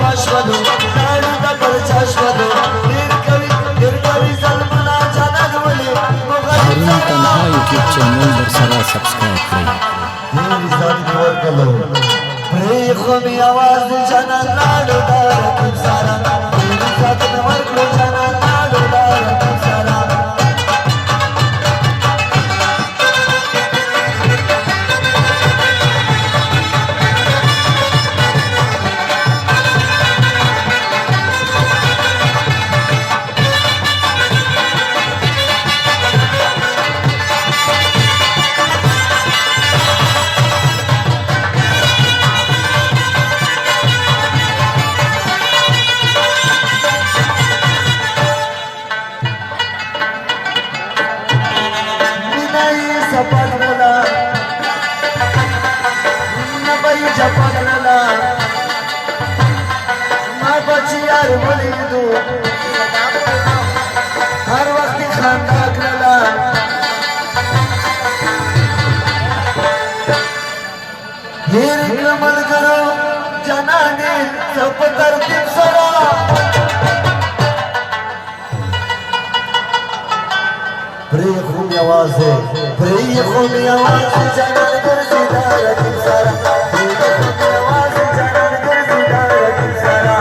पाशवलो लाडू का परचा शवलो निर्करी सलमना जानन वले हारून तन्हा यूट्यूब चैनल दरसरा सब्सक्राइब करें। मेरी जान निवर कलो प्रेखो में आवाज जानन लाडू दार तुम सारा मेरी जान निवर कलो जानन लाडू दार तुम सारा जपगला माँ बची यार बोली दो हर वक्त खाना गला हीर कमल करो जनाने सब तरतीब सरा प्रेखों में आवाज है प्रेखों में आवाज जनाने कर सीधा रखी सारा प्रेखों में आवाज जानन कर सीधा रखी सारा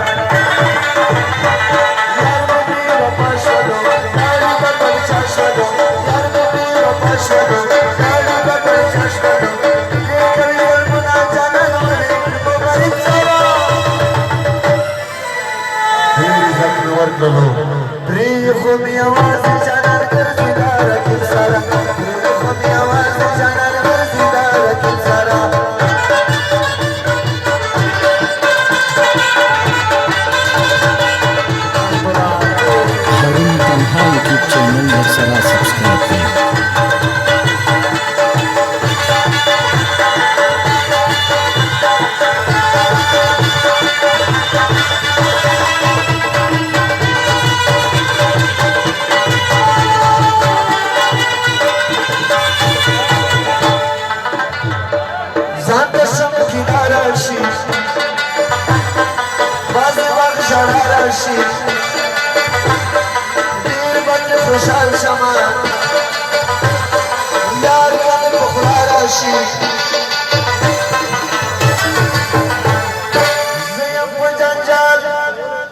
प्रेखों में आवाज जानन कर सीधा रखी सारा हारून तन्हा यूट्यूब चैनल दरसरा सब्सक्राइब करें। खुशाल शमा यार का बुखरा राशि ज़यम जंजाल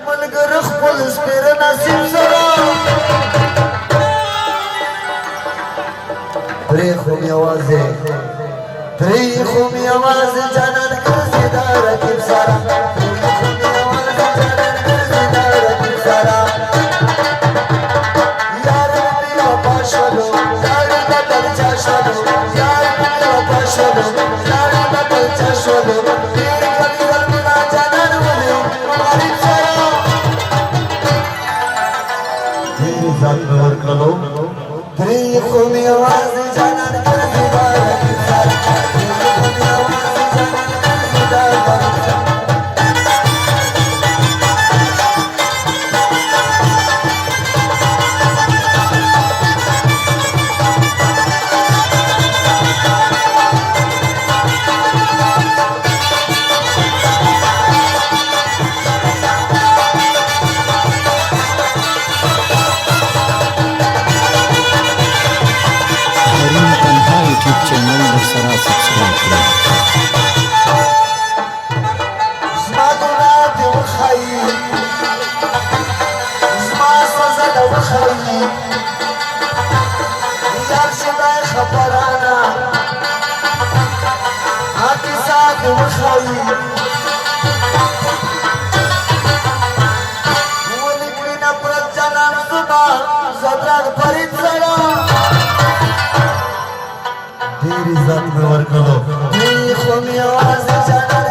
मलक रुख पुलिस पर नसीब सरा प्रेखों में आवाज है प्रेखों में आवाज जानन कर सीधा रखी सारा प्रेखों में आवाज जानन कर सीधा रखी सारा प्रेखों में आवाज जानन कर सीधा रखी सारा यूट्यूब चैनल दरसरा सब्सक्राइब करें। तेरी जात में वर करो प्रेखों में आवाज जानन